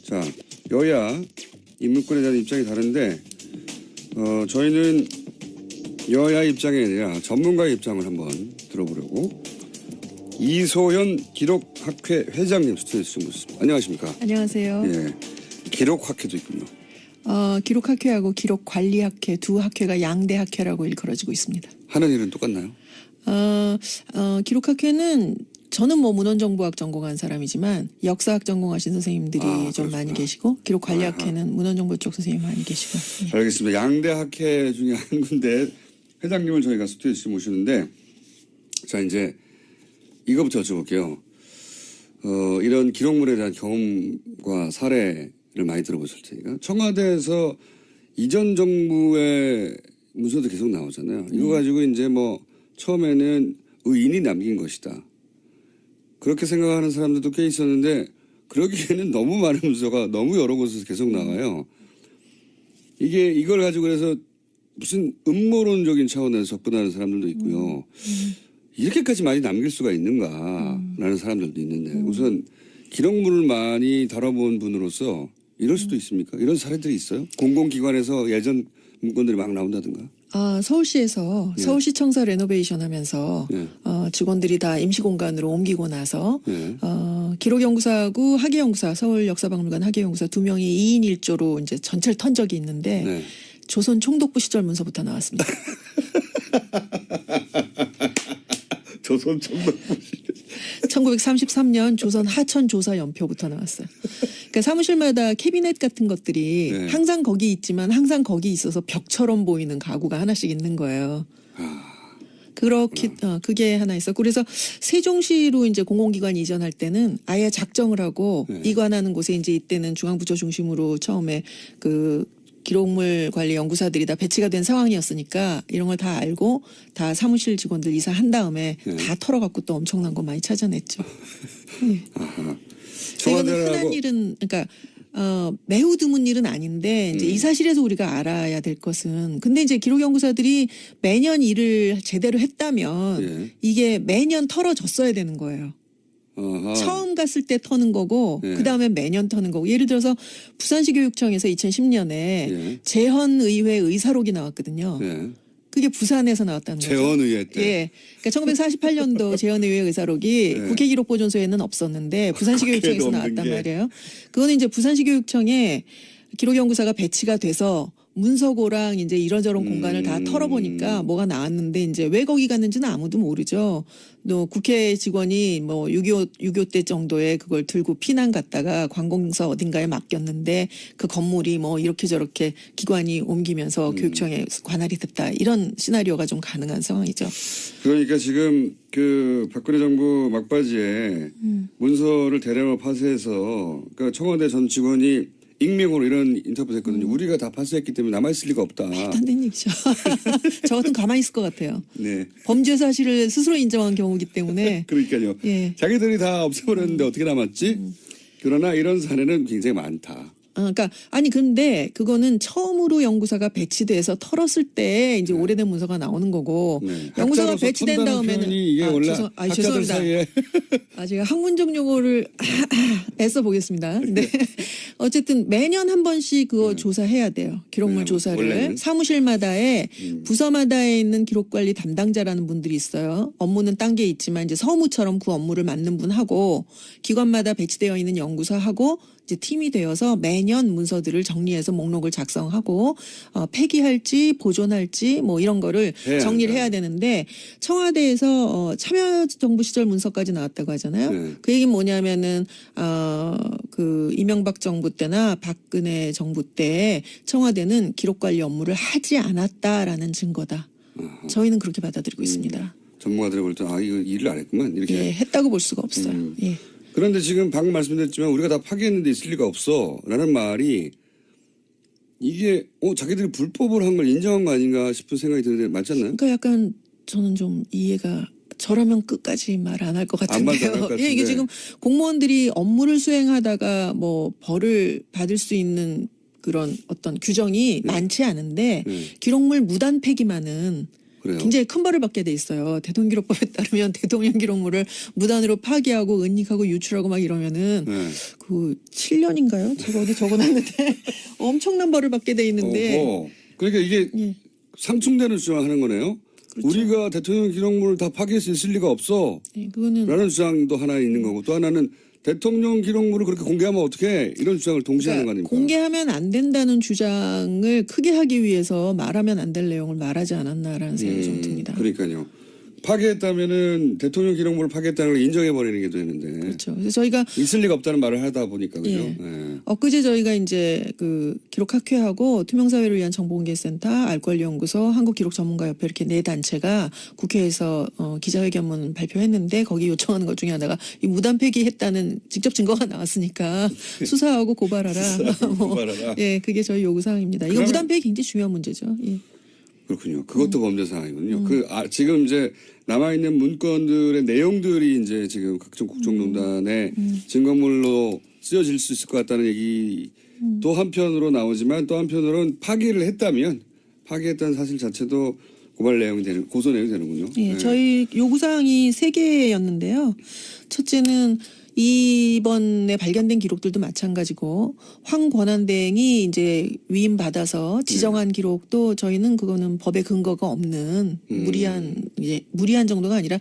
자, 여야 인문권에 대한 입장이 다른데 저희는 여야 입장이 아니라 전문가의 입장을 한번 들어보려고 이소연 기록학회 회장님 스튜디오에 모셨습니다. 안녕하십니까? 안녕하세요. 예, 기록학회도 있군요. 기록학회하고 기록관리학회 두 학회가 양대학회라고 일컬어지고 있습니다. 하는 일은 똑같나요? 기록학회는 저는 뭐 문헌정보학 전공한 사람이지만 역사학 전공하신 선생님들이 좀 많이 계시고 기록관리학회는 문헌정보 쪽 선생님 많이 계시고. 예. 알겠습니다. 양대학회 중에 한 군데 회장님을 저희가 스튜디오에 모시는데 자 이제 이거부터 여쭤볼게요. 이런 기록물에 대한 경험과 사례를 많이 들어보실 테니까 청와대에서 이전 정부의 문서도 계속 나오잖아요. 이거 가지고 이제 뭐 처음에는 의인이 남긴 것이다. 그렇게 생각하는 사람들도 꽤 있었는데 그러기에는 너무 많은 문서가 너무 여러 곳에서 계속 나와요. 이걸 가지고 그래서 무슨 음모론적인 차원에서 접근하는 사람들도 있고요. 이렇게까지 많이 남길 수가 있는가라는 사람들도 있는데 우선 기록물을 많이 다뤄본 분으로서 이럴 수도 있습니까? 이런 사례들이 있어요? 공공기관에서 예전 문건들이 막 나온다든가? 서울시에서 예. 서울시청사 레노베이션 하면서 예. 직원들이 다 임시공간으로 옮기고 나서 예. 기록연구사하고 학예연구사 서울역사박물관 학예연구사 두 명이 2인 1조로 이제 전체를 턴 적이 있는데 네. 조선 총독부 시절 문서부터 나왔습니다. 조선 총독부 1933년 조선 하천조사 연표부터 나왔어요. 그러니까 사무실마다 캐비넷 같은 것들이 네. 항상 거기 있지만 항상 거기 있어서 벽처럼 보이는 가구가 하나씩 있는 거예요. 그렇게 그게 하나 있었고 그래서 세종시로 이제 공공기관 이전할 때는 아예 작정을 하고 네. 이관하는 곳에 이제 이때는 중앙부처 중심으로 처음에 그 기록물 관리 연구사들이 다 배치가 된 상황이었으니까 이런 걸 다 알고 다 사무실 직원들 이사한 다음에 네. 다 털어갖고 또 엄청난 거 많이 찾아냈죠. 네. 이거는 흔한 일은 그러니까 매우 드문 일은 아닌데 이제 이 사실에서 우리가 알아야 될 것은 근데 이제 기록연구사들이 매년 일을 제대로 했다면 예. 이게 매년 털어졌어야 되는 거예요. 처음 갔을 때 터는 거고 예. 그다음에 매년 터는 거고 예를 들어서 부산시 교육청에서 2010년에 예. 재헌의회 의사록이 나왔거든요. 예. 그게 부산에서 나왔다는 거죠. 재헌의회 때. 예. 그러니까 1948년도 재헌의회 의사록이 예. 국회기록보존소에는 없었는데 부산시 교육청에서 없는 나왔단 게. 말이에요. 그거는 이제 부산시 교육청에 기록연구사가 배치가 돼서 문서고랑 이제 이런저런 공간을 다 털어보니까 뭐가 나왔는데 이제 왜 거기 갔는지는 아무도 모르죠. 또 국회 직원이 뭐 6.25 때 정도에 그걸 들고 피난 갔다가 관공서 어딘가에 맡겼는데 그 건물이 뭐 이렇게 저렇게 기관이 옮기면서 교육청에 관할이 됐다. 이런 시나리오가 좀 가능한 상황이죠. 그러니까 지금 그 박근혜 정부 막바지에 문서를 대량으로 파쇄해서 그러니까 청와대 전 직원이 익명으로 이런 인터뷰를 했거든요. 우리가 다 파쇄했기 때문에 남아있을 리가 없다. 안 된 얘기죠. 저 같은 가만히 있을 것 같아요. 네. 범죄 사실을 스스로 인정한 경우이기 때문에. 그러니까요. 예. 자기들이 다 없애버렸는데 어떻게 남았지? 그러나 이런 사례는 굉장히 많다. 그러니까 아니 근데 그거는 처음으로 연구사가 배치돼서 털었을 때 이제 오래된 문서가 나오는 거고 네. 연구사가 학자로서 배치된 턴다는 다음에는 표현이 이게 원래 학자들 죄송합니다. 사이에 제가 학문적 용어를 애써 보겠습니다. 근데 어쨌든 매년 한 번씩 그거 조사해야 돼요. 기록물 조사를 원래는. 사무실마다에 부서마다에 있는 기록관리 담당자라는 분들이 있어요. 업무는 딴 게 있지만 이제 서무처럼 그 업무를 맡는 분하고 기관마다 배치되어 있는 연구사하고 이제 팀이 되어서 매년 문서들을 정리해서 목록을 작성하고 폐기할지 보존할지 뭐 이런 거를 정리를 해야 되는데 청와대에서 참여정부 시절 문서까지 나왔다고 하잖아요. 네. 그 얘기는 뭐냐면은 그 이명박 정부 때나 박근혜 정부 때 청와대는 기록관리 업무를 하지 않았다라는 증거다. 저희는 그렇게 받아들이고 있습니다. 전문가들이 볼 때 이거 일을 안 했구만 이렇게. 예, 했다고 볼 수가 없어요. 예. 그런데 지금 방금 말씀드렸지만 우리가 다 파괴했는데 있을 리가 없어 라는 말이 이게 자기들이 불법을 한 걸 인정한 거 아닌가 싶은 생각이 드는데 맞지 않나요? 그러니까 약간 저는 좀 이해가 저라면 끝까지 말 안 할 것 안 말도 안할 같은데요. 것 같은데. 예, 이게 지금 공무원들이 업무를 수행하다가 뭐 벌을 받을 수 있는 그런 어떤 규정이 많지 않은데 기록물 무단 폐기만은 그래요. 굉장히 큰 벌을 받게 돼 있어요. 대통령기록법에 따르면 대통령 기록물을 무단으로 파기하고 은닉하고 유출하고 막 이러면은 네. 그 7년인가요? 제가 어디 적어놨는데 엄청난 벌을 받게 돼 있는데 어허. 그러니까 이게 예. 상충되는 주장하는 거네요. 그렇죠. 우리가 대통령 기록물을 다 파기할 수 있을 리가 없어. 예, 그거는 라는 주장도 하나 있는 거고 또 하나는 대통령 기록물을 그렇게 공개하면 어떻게 이런 주장을 동시에 하는 거 아닙니까? 공개하면 안 된다는 주장을 크게 하기 위해서 말하면 안 될 내용을 말하지 않았나라는 생각이 좀 듭니다. 그러니까요. 파기했다면은 대통령 기록물을 파기했다는 걸 인정해 버리는 게 되는데 그렇죠. 그래서 저희가 있을 리가 없다는 말을 하다 보니까 그죠. 예. 예. 엊그제 저희가 이제 그 기록학회하고 투명사회를 위한 정보공개센터, 알권리연구소, 한국기록전문가협회 이렇게 네 단체가 국회에서 기자회견문 발표했는데 거기 요청하는 것 중에 하나가 이 무단 폐기했다는 직접 증거가 나왔으니까 수사하고 고발하라. 고발하라. 예, 그게 저희 요구 사항입니다. 이거 그러면- 무단 폐기 굉장히 중요한 문제죠. 예. 그렇군요. 그것도 범죄 사항이군요. 지금 이제 남아있는 문건들의 내용들이 이제 지금 각종 국정농단의 증거물로 쓰여질 수 있을 것 같다는 얘기 또 한편으로 나오지만 또 한편으로는 파기했다는 사실 자체도 고발 내용이 되는, 고소 내용이 되는군요. 예, 네. 저희 요구사항이 3개였는데요. 첫째는 이번에 발견된 기록들도 마찬가지고 황권한대행이 이제 위임받아서 지정한 기록도 저희는 그거는 법에 근거가 없는 무리한 정도가 아니라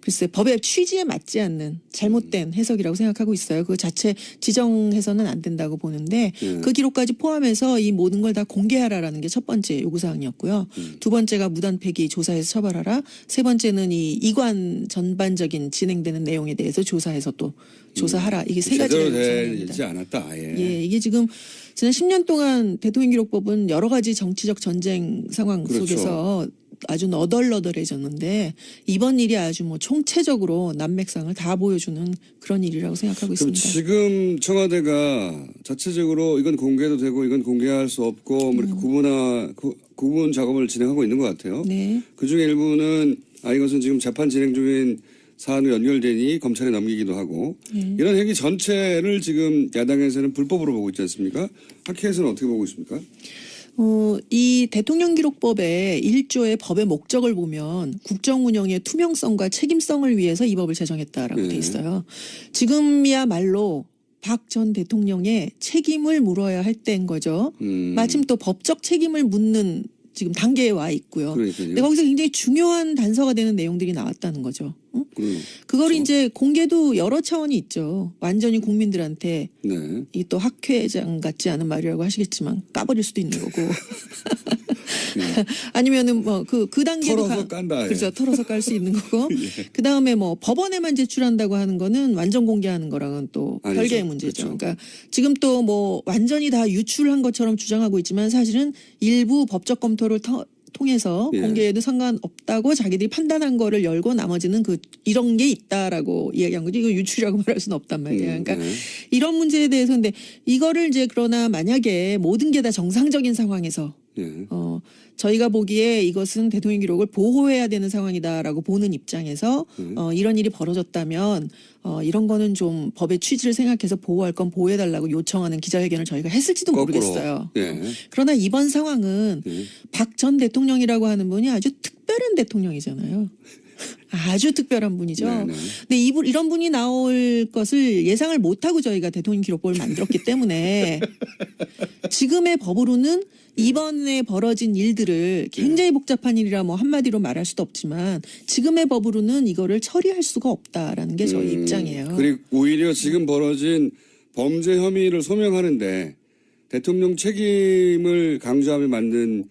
글쎄 법의 취지에 맞지 않는 잘못된 해석이라고 생각하고 있어요. 그 자체 지정해서는 안 된다고 보는데 그 기록까지 포함해서 이 모든 걸 다 공개하라라는 게 첫 번째 요구사항이었고요. 두 번째가 무단 폐기 조사해서 처벌하라. 세 번째는 이 이관 전반적인 진행되는 내용에 대해서 조사해서 또 조사하라. 이게 세 가지가 제대로 요구사항입니다. 되지 않았다 아예. 예, 이게 지금 지난 10년 동안 대통령기록법은 여러 가지 정치적 전쟁 상황 그렇죠. 속에서 아주 너덜너덜해졌는데 이번 일이 아주 뭐 총체적으로 난맥상을 다 보여주는 그런 일이라고 생각하고 그럼 있습니다. 지금 청와대가 자체적으로 이건 공개도 되고 이건 공개할 수 없고 뭐 이렇게 구분 작업을 진행하고 있는 것 같아요. 네. 그중에 일부는 이것은 지금 재판 진행 중인 사안으로 연결되니 검찰에 넘기기도 하고 이런 행위 전체를 지금 야당에서는 불법으로 보고 있지 않습니까? 학회에서는 어떻게 보고 있습니까? 이 대통령기록법의 1조의 법의 목적을 보면 국정 운영의 투명성과 책임성을 위해서 이 법을 제정했다라고 돼 있어요. 지금이야말로 박 전 대통령의 책임을 물어야 할 때인 거죠. 마침 또 법적 책임을 묻는 지금 단계에 와 있고요. 그러니까요. 근데 거기서 굉장히 중요한 단서가 되는 내용들이 나왔다는 거죠. 응? 그걸 그렇죠. 이제 공개도 여러 차원이 있죠. 완전히 국민들한테 네. 이 또 학회장 같지 않은 말이라고 하시겠지만 까버릴 수도 있는 거고. 아니면은 뭐 그 단계도 털어서 깐다. 예. 그렇죠. 털어서 깔 수 있는 거고. 그 다음에 뭐 법원에만 제출한다고 하는 거는 완전 공개하는 거랑은 또 아니죠. 별개의 문제죠. 그렇죠. 그러니까 지금 또 뭐 완전히 다 유출한 것처럼 주장하고 있지만 사실은 일부 법적 검토를 통해서 예. 공개해도 상관없다고 자기들이 판단한 거를 열고 나머지는 이런 게 있다라고 이야기한 거지. 이거 유출이라고 말할 수는 없단 말이에요. 그러니까 네. 이런 문제에 대해서 근데 이거를 이제 그러나 만약에 모든 게 다 정상적인 상황에서 예. 저희가 보기에 이것은 대통령 기록을 보호해야 되는 상황이다라고 보는 입장에서 이런 일이 벌어졌다면 이런 거는 좀 법의 취지를 생각해서 보호할 건 보호해달라고 요청하는 기자회견을 저희가 했을지도 거꾸로. 모르겠어요. 예. 그러나 이번 상황은 박 전 대통령이라고 하는 분이 아주 특별한 대통령이잖아요. 아주 특별한 분이죠. 네네. 근데 이런 분이 나올 것을 예상을 못하고 저희가 대통령 기록법을 만들었기 때문에 지금의 법으로는 이번에 벌어진 일들을 굉장히 복잡한 일이라 뭐 한마디로 말할 수도 없지만 지금의 법으로는 이거를 처리할 수가 없다라는 게 저희 입장이에요. 그리고 오히려 지금 벌어진 범죄 혐의를 소명하는데 대통령 책임을 강조하며 만든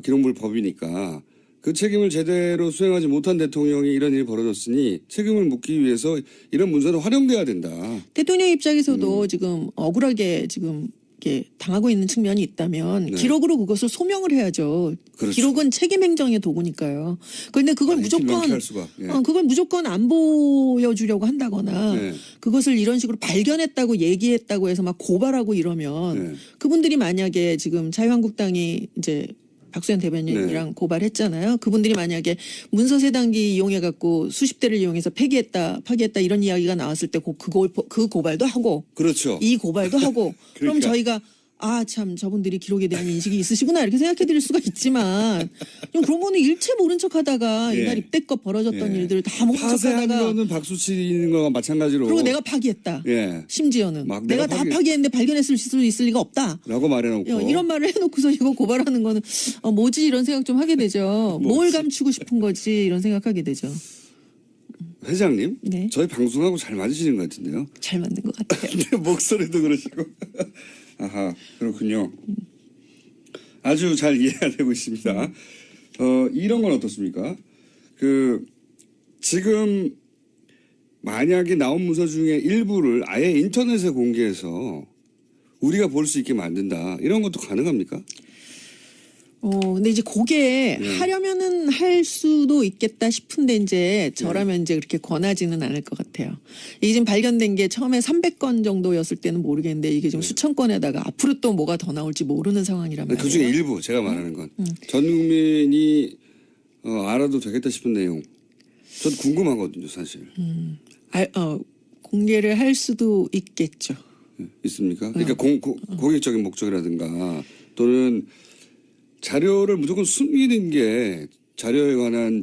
기록물 법이니까 그 책임을 제대로 수행하지 못한 대통령이 이런 일이 벌어졌으니 책임을 묻기 위해서 이런 문서는 활용돼야 된다. 대통령 입장에서도 지금 억울하게 지금 이렇게 당하고 있는 측면이 있다면 네. 기록으로 그것을 소명을 해야죠. 그렇죠. 기록은 책임 행정의 도구니까요. 그런데 그걸 명쾌 할 수가. 예. 그걸 무조건 안 보여주려고 한다거나 네. 그것을 이런 식으로 발견했다고 얘기했다고 해서 막 고발하고 이러면 네. 그분들이 만약에 지금 자유한국당이 이제 박수현 대변인이랑 네. 고발했잖아요. 그분들이 만약에 문서 세단기 이용해 갖고 수십 대를 이용해서 파기했다 이런 이야기가 나왔을 때 그 고발도 하고 그렇죠. 이 고발도 하고 그럼 그러니까. 저희가 아, 참, 저분들이 기록에 대한 인식이 있으시구나, 이렇게 생각해 드릴 수가 있지만, 좀 그런 거는 일체 모른 척 하다가, 예. 이날 입대껏 벌어졌던 예. 일들을 다 모른 척 파쇄한 하다가, 거는 박수 치는 거와 마찬가지로. 그리고 내가 파기했다. 예. 심지어는. 막 내가 다 파기했는데 발견했을 수 있을 리가 없다. 라고 말해놓고. 이런 말을 해놓고서 이거 고발하는 거는, 뭐지? 이런 생각 좀 하게 되죠. 뭘 감추고 싶은 거지? 이런 생각하게 되죠. 회장님, 네. 저희 방송하고 잘 맞으시는 것 같은데요. 잘 맞는 것 같아요. 네, 목소리도 그러시고. 아하, 그렇군요. 아주 잘 이해가 되고 있습니다. 이런 건 어떻습니까? 지금 만약에 나온 문서 중에 일부를 아예 인터넷에 공개해서 우리가 볼 수 있게 만든다. 이런 것도 가능합니까? 근데 이제 그게 하려면은 할 수도 있겠다 싶은데 이제 저라면 이제 그렇게 권하지는 않을 것 같아요. 이게 지금 발견된 게 처음에 300건 정도였을 때는 모르겠는데 이게 지금 수천 건에다가 앞으로 또 뭐가 더 나올지 모르는 상황이란 말이에요. 그 중에 일부 제가 말하는 건 전 국민이 알아도 되겠다 싶은 내용. 저도 궁금하거든요, 사실. 공개를 할 수도 있겠죠. 있습니까? 그러니까 공익적인 목적이라든가 또는 자료를 무조건 숨기는 게 자료에 관한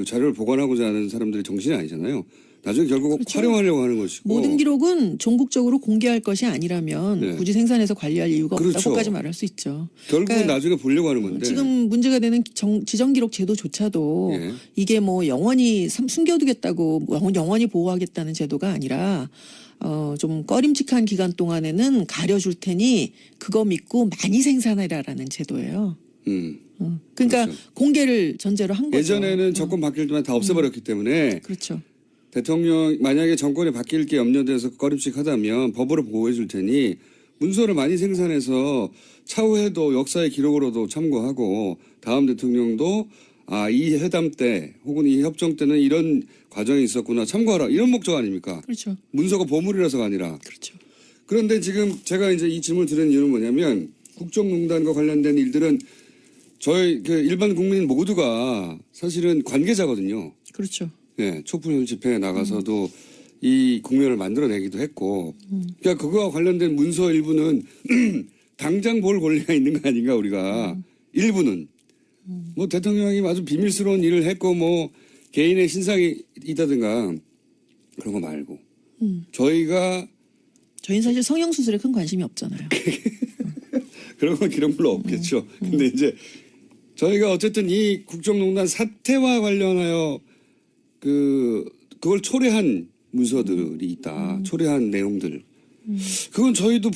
자료를 보관하고자 하는 사람들의 정신이 아니잖아요. 나중에 결국 그렇죠. 활용하려고 하는 것이고. 모든 기록은 전국적으로 공개할 것이 아니라면 굳이 생산해서 관리할 이유가 그렇죠. 없다고까지 말할 수 있죠. 결국은 그러니까 나중에 보려고 하는 건데. 지금 문제가 되는 지정기록 제도조차도 예. 이게 뭐 영원히 숨겨두겠다고 영원히 보호하겠다는 제도가 아니라 좀 꺼림칙한 기간 동안에는 가려줄 테니 그거 믿고 많이 생산해라라는 제도예요. 그러니까 그렇죠. 공개를 전제로 한 거죠. 예전에는 정권 바뀔 때만 다 없애버렸기 때문에 그렇죠. 대통령 만약에 정권이 바뀔 게 염려돼서 꺼림칙하다면 법으로 보호해 줄 테니 문서를 많이 생산해서 차후에도 역사의 기록으로도 참고하고 다음 대통령도 이 회담 때 혹은 이 협정 때는 이런 과정이 있었구나 참고하라 이런 목적 아닙니까? 그렇죠. 문서가 보물이라서가 아니라. 그렇죠. 그런데 지금 제가 이제 이 질문을 드리는 이유는 뭐냐면 국정농단과 관련된 일들은 저희 일반 국민 모두가 사실은 관계자거든요. 그렇죠. 예, 촛불 집회에 나가서도 이 국면을 만들어내기도 했고, 그러니까 그거와 관련된 문서 일부는 당장 볼 권리가 있는 거 아닌가 우리가 일부는 뭐 대통령이 아주 비밀스러운 일을 했고 뭐 개인의 신상이 있다든가 그런 거 말고 저희는 사실 성형수술에 큰 관심이 없잖아요. 그런 건 기록물로 없겠죠. 근데 이제 저희가 어쨌든 이 국정농단 사태와 관련하여 그걸 초래한 문서들이 있다. 초래한 내용들. 그건 저희도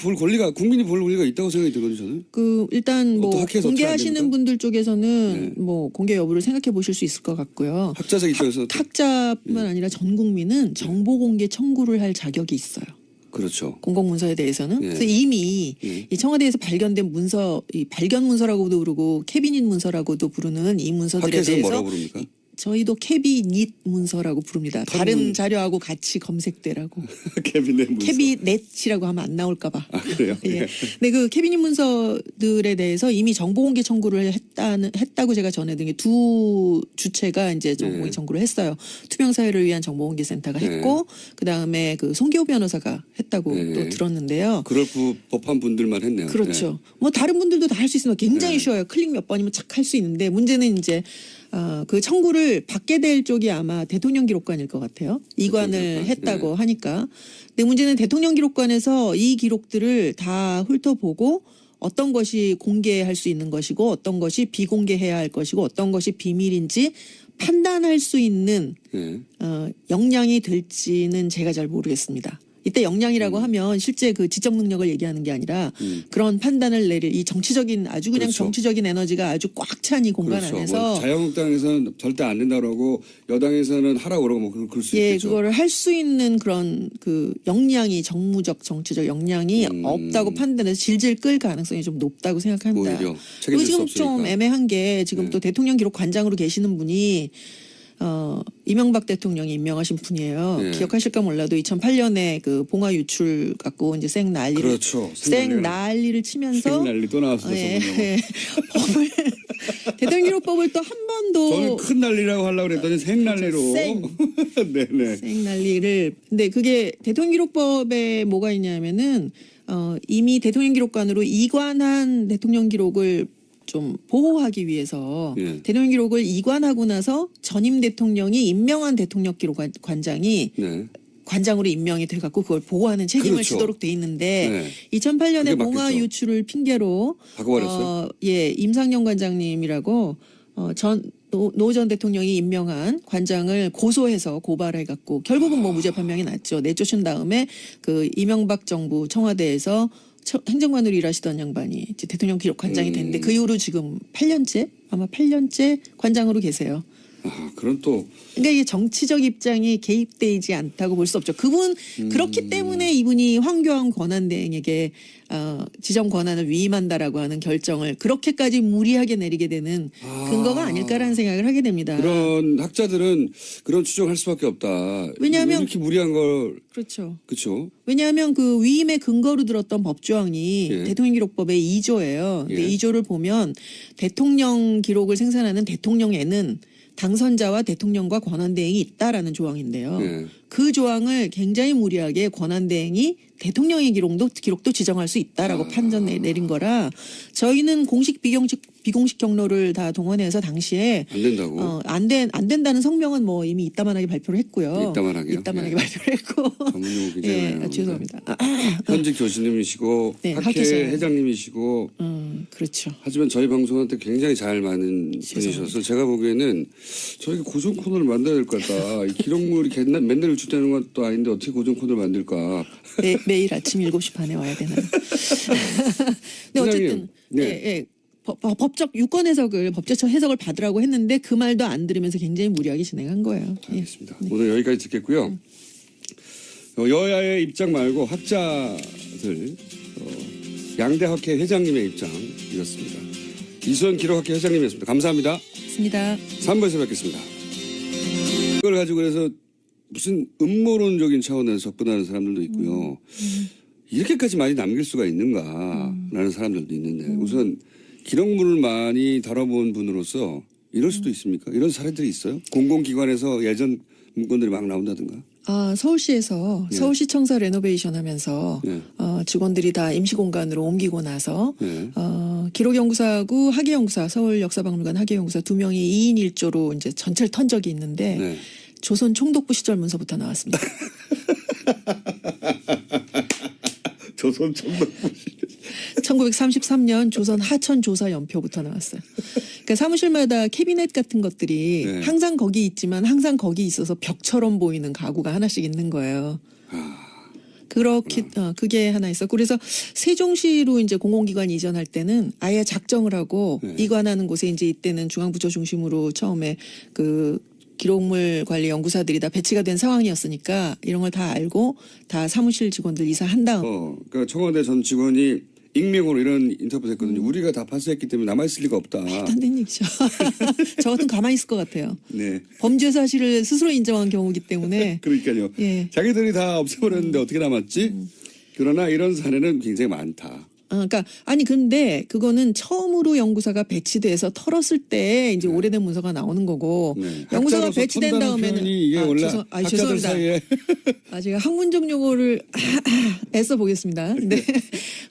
국민이 볼 권리가 있다고 생각이 들거든요, 저는. 일단 뭐 학회에서 어떻게 안 공개하시는 됩니까? 분들 쪽에서는 뭐 공개 여부를 생각해 보실 수 있을 것 같고요. 학자적 입장에서. 학자뿐만 아니라 전 국민은 정보 공개 청구를 할 자격이 있어요. 그렇죠. 공공문서에 대해서는. 예. 그래서 이미 이 청와대에서 발견된 문서, 이 발견 문서라고도 부르고 캐비닛 문서라고도 부르는 이 문서들에 학회에서는 대해서 뭐라고 부릅니까? 저희도 캐비닛 문서라고 부릅니다. 다른 자료하고 같이 검색되라고. 캐비넷 문서. 캐비넷이라고 하면 안 나올까 봐. 그래요? 예. 근데 그 캐비닛 문서들에 대해서 이미 정보공개 청구를 했다고 제가 전해드린 게 두 주체가 이제 정보공개 청구를 했어요. 투명사회를 위한 정보공개센터가 했고, 그 다음에 그 송기호 변호사가 했다고 또 들었는데요. 그럴 법한 분들만 했네요. 그렇죠. 뭐 다른 분들도 다 할 수 있습니다. 굉장히 쉬워요. 클릭 몇 번이면 착 할 수 있는데 문제는 이제 그 청구를 받게 될 쪽이 아마 대통령 기록관일 것 같아요. 이관을 했다고 하니까. 근데 문제는 대통령 기록관에서 이 기록들을 다 훑어보고 어떤 것이 공개할 수 있는 것이고 어떤 것이 비공개해야 할 것이고 어떤 것이 비밀인지 판단할 수 있는 역량이 될지는 제가 잘 모르겠습니다. 이때 역량이라고 하면 실제 그 지적 능력을 얘기하는 게 아니라 그런 판단을 내릴 이 정치적인 아주 그냥 그렇죠. 정치적인 에너지가 아주 꽉 찬 이 공간 그렇죠. 안에서 뭐 자유한국당에서는 절대 안 된다고 그러고 여당에서는 하라고 그러고 뭐 그럴 수 있겠죠. 그거를 할 수 있는 그런 그 역량이 정무적 정치적 역량이 없다고 판단해서 질질 끌 가능성이 좀 높다고 생각합니다. 오히려 그리고 책임질 수 지금 없으니까. 좀 애매한 게 지금 또 대통령 기록 관장으로 계시는 분이 이명박 대통령이 임명하신 분이에요. 기억하실까 몰라도 2008년에 그 봉화 유출 갖고 이제 생 난리를 그렇죠. 치면서 생난리 또 나왔어요. 법을 대통령 기록법을 또 한 번도 저는 큰 난리라고 하려고 그랬더니 생난리로. 생. 네네. 생난리를. 근데 그게 대통령 기록법에 뭐가 있냐면은 이미 대통령 기록관으로 이관한 대통령 기록을 좀 보호하기 위해서 예. 대통령 기록을 이관하고 나서 전임 대통령이 임명한 대통령 기록관장이 네. 관장으로 임명이 돼갖고 그걸 보호하는 책임을 그렇죠. 지도록 돼 있는데 네. 2008년에 그게 봉화 맞겠죠. 유출을 핑계로 바꿔버렸어요? 예, 임상영 관장님이라고 노 전 대통령이 임명한 관장을 고소해서 고발해갖고 결국은 뭐 무죄 판명이 났죠. 내쫓은 다음에 그 이명박 정부 청와대에서 행정관으로 일하시던 양반이 이제 대통령 기록 관장이 됐는데 그 이후로 지금 8년째 아마 8년째 관장으로 계세요. 아, 그럼 또 그러니까 이게 정치적 입장이 개입되지 않다고 볼 수 없죠. 그분 그렇기 때문에 이분이 황교안 권한대행에게 지정 권한을 위임한다라고 하는 결정을 그렇게까지 무리하게 내리게 되는 근거가 아닐까라는 생각을 하게 됩니다. 그런 학자들은 그런 추정할 수밖에 없다. 왜냐하면 이렇게 무리한 걸 그렇죠. 그렇죠. 왜냐하면 그 위임의 근거로 들었던 법조항이 예. 대통령 기록법의 2조예요. 근데 예. 2조를 보면 대통령 기록을 생산하는 대통령에는 당선자와 대통령과 권한대행이 있다라는 조항인데요. 예. 그 조항을 굉장히 무리하게 권한대행이 대통령의 기록도 지정할 수 있다라고 판정 내린 거라 저희는 공식 비공식 경로를 다 동원해서 당시에 안 된다고. 안 된다는 성명은 뭐 이미 이따만하게 발표를 했고요. 이따만하게요? 이따만하게 예. 발표를 했고. 전문 용어 굉장히 예, 많이 나오는데. 죄송합니다. 현직 교수님이시고 네, 학회 학회장. 회장님이시고 그렇죠. 하지만 저희 방송한테 굉장히 잘 맞는 분이셔서 제가 보기에는 저희가 고정 코너를 만들어야 될 것 같다. 이 기록물이 맨날 유출되는 것도 아닌데 어떻게 고정 코너를 만들까. 매일 아침 7시 반에 와야 되나요? 근데 어쨌든 네. 예. 법적 유권 해석을 법제처 해석을 받으라고 했는데 그 말도 안 들으면서 굉장히 무리하게 진행한 거예요. 예. 알겠습니다. 오늘 여기까지 듣겠고요. 여야의 입장 말고 학자들 양대학회 회장님의 입장 이렇습니다. 이수연 기록학회 회장님이었습니다. 감사합니다. 맞습니다. 3부에서 뵙겠습니다. 이걸 가지고 그래서 무슨 음모론적인 차원에서 접근하는 사람들도 있고요. 이렇게까지 많이 남길 수가 있는가라는 사람들도 있는데 우선 기록물을 많이 다뤄본 분으로서 이럴 수도 있습니까? 이런 사례들이 있어요? 공공기관에서 예전 문건들이 막 나온다든가? 서울시에서 네. 서울시청사 레노베이션 하면서 네. 직원들이 다 임시공간으로 옮기고 나서 네. 기록연구사하고 학예연구사 서울역사박물관 학예연구사 2명이 2인 1조로 이제 전체를 턴 적이 있는데 네. 조선 총독부 시절 문서부터 나왔습니다. 조선 총독부 1933년 조선 하천 조사 연표부터 나왔어요. 그러니까 사무실마다 캐비넷 같은 것들이 네. 항상 거기 있지만 항상 거기 있어서 벽처럼 보이는 가구가 하나씩 있는 거예요. 그렇게 그게 하나 있었고 그래서 세종시로 이제 공공기관 이전할 때는 아예 작정을 하고 네. 이관하는 곳에 이제 이때는 중앙부처 중심으로 처음에 그 기록물 관리 연구사들이 다 배치가 된 상황이었으니까 이런 걸 다 알고 다 사무실 직원들 이사한 다음 그러니까 청와대 전 직원이 익명으로 이런 인터뷰를 했거든요. 우리가 다 파쇄했기 때문에 남아있을 리가 없다. 안 된 얘기죠. 저 같은 가만히 있을 것 같아요. 네. 범죄 사실을 스스로 인정한 경우이기 때문에 그러니까요. 예. 자기들이 다 없애버렸는데 어떻게 남았지? 그러나 이런 사례는 굉장히 많다. 그러니까 아니 근데 그거는 처음으로 연구사가 배치돼서 털었을 때 이제 오래된 문서가 나오는 거고 네. 연구사가 학자로서 배치된 턴다는 다음에는 표현이 이게 원래 학자들 죄송합니다. 사이에 제가 학문적 용어를 애써 보겠습니다. 네.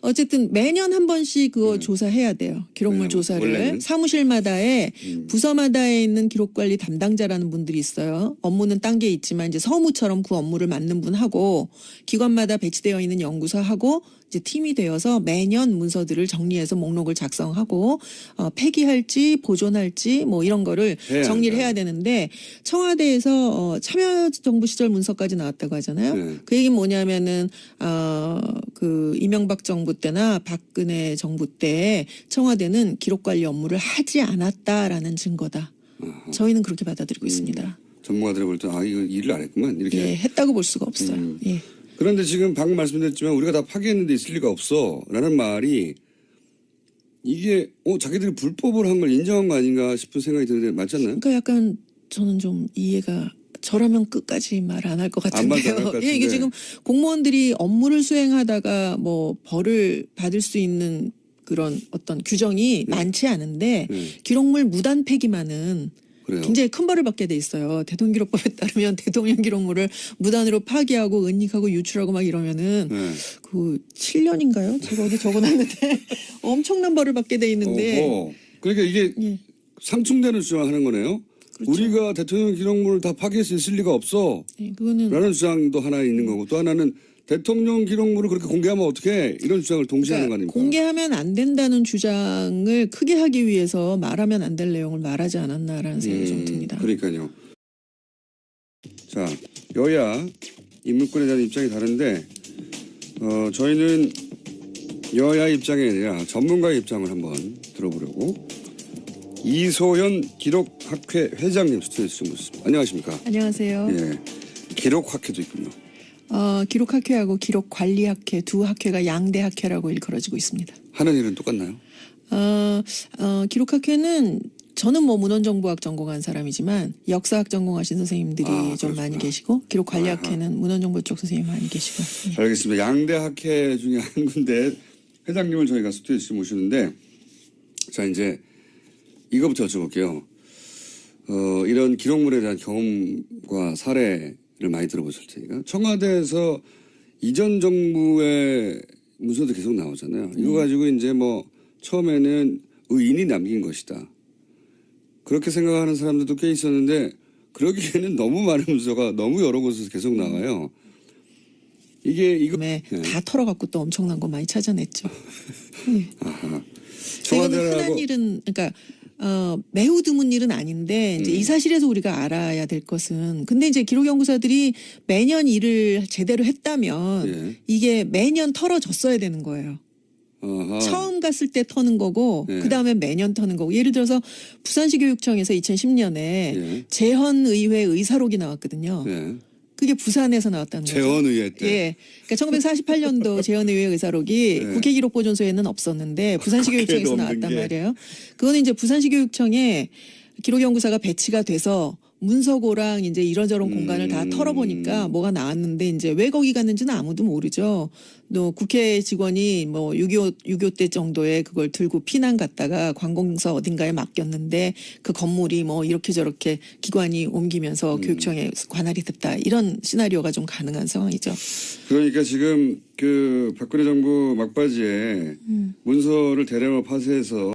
어쨌든 매년 한 번씩 그거 조사해야 돼요. 기록물 네, 조사를. 원래는. 사무실마다에 부서마다에 있는 기록관리 담당자라는 분들이 있어요. 업무는 딴 게 있지만 이제 서무처럼 그 업무를 맡는 분하고 기관마다 배치되어 있는 연구사하고 이제 팀이 되어서 매년 문서들을 정리해서 목록을 작성하고 폐기할지 보존할지 뭐 이런 거를 정리를 해야 되는데 청와대에서 참여정부 시절 문서까지 나왔다고 하잖아요. 네. 그 얘기는 뭐냐면은 그 이명박 정부 때나 박근혜 정부 때 청와대는 기록관리 업무를 하지 않았다라는 증거다. 저희는 그렇게 받아들이고 있습니다. 전문가들이 볼 때 이거 일을 안 했구만 이렇게. 예, 했다고 볼 수가 없어요. 예. 그런데 지금 방금 말씀드렸지만 우리가 다 파기했는데 있을 리가 없어라는 말이 이게 자기들이 불법을 한 걸 인정한 거 아닌가 싶은 생각이 드는데 맞지 않나요? 그러니까 약간 저는 좀 이해가 저라면 끝까지 말 안 할 것 안 말도 안할 같은데요. 것 예, 이게 같은데. 지금 공무원들이 업무를 수행하다가 뭐 벌을 받을 수 있는 그런 어떤 규정이 많지 않은데 네. 기록물 무단 폐기만은 그래요. 굉장히 큰 벌을 받게 돼 있어요. 대통령기록법에 따르면 대통령 기록물을 무단으로 파기하고 은닉하고 유출하고 막 이러면은 네. 그 7년인가요? 제가 어디 적어놨는데 엄청난 벌을 받게 돼 있는데 어허. 그러니까 이게 예. 상충되는 주장하는 거네요. 그렇죠. 우리가 대통령 기록물을 다 파기할 수 있을 리가 없어. 예, 그거는 라는 주장도 하나 있는 거고 또 하나는 대통령 기록물을 그렇게 공개하면 어떻게 이런 주장을 동시에 하는 거 아닙니까? 공개하면 안 된다는 주장을 크게 하기 위해서 말하면 안 될 내용을 말하지 않았나라는 생각이 좀 듭니다. 그러니까요. 자, 여야 인물권에 대한 입장이 다른데 저희는 여야 입장이 아니라 전문가의 입장을 한번 들어보려고 이소연 기록학회 회장님 스튜디오에 모셨습니다. 안녕하십니까? 안녕하세요. 예, 기록학회도 있군요. 기록학회하고 기록관리학회 두 학회가 양대학회라고 일컬어지고 있습니다. 하는 일은 똑같나요? 기록학회는 저는 뭐 문헌정보학 전공한 사람이지만 역사학 전공하신 선생님들이 좀 많이 계시고 기록관리학회는 문헌정보 쪽 선생님 많이 계시고. 예. 알겠습니다. 양대 학회 중에 한 군데 회장님을 저희가 스튜디오에 모시는데 자 이제 이거부터 여쭤볼게요. 이런 기록물에 대한 경험과 사례를 많이 들어보실 테니까 청와대에서 이전 정부의 문서도 계속 나오잖아요. 이거 가지고 이제 뭐 처음에는 의인이 남긴 것이다. 그렇게 생각하는 사람들도 꽤 있었는데 그러기에는 너무 많은 문서가 너무 여러 곳에서 계속 나와요. 이거 다 털어갖고 또 엄청난 거 많이 찾아냈죠. 아하. 이거는 흔한 청와대하고 일은 그러니까 매우 드문 일은 아닌데 이제 이 사실에서 우리가 알아야 될 것은 근데 이제 기록연구사들이 매년 일을 제대로 했다면 예. 이게 매년 털어졌어야 되는 거예요. 아하. 처음 갔을 때 터는 거고 예. 그다음에 매년 터는 거고 예를 들어서 부산시 교육청에서 2010년에 예. 재헌의회 의사록이 나왔거든요. 예. 그게 부산에서 나왔다는 거죠. 재헌의회 때. 예. 그러니까 1948년도 재헌의회 의사록이 네. 국회기록보존소에는 없었는데 부산시 교육청에서 국회에도 나왔단 없는 게. 말이에요. 그거는 이제 부산시 교육청에 기록연구사가 배치가 돼서 문서고랑 이제 이런저런 공간을 다 털어보니까 뭐가 나왔는데 이제 왜 거기 갔는지는 아무도 모르죠. 또 국회 직원이 뭐 6.25 때 정도에 그걸 들고 피난 갔다가 관공서 어딘가에 맡겼는데 그 건물이 뭐 이렇게 저렇게 기관이 옮기면서 교육청에 관할이 됐다. 이런 시나리오가 좀 가능한 상황이죠. 그러니까 지금 그 박근혜 정부 막바지에 문서를 대량으로 파쇄해서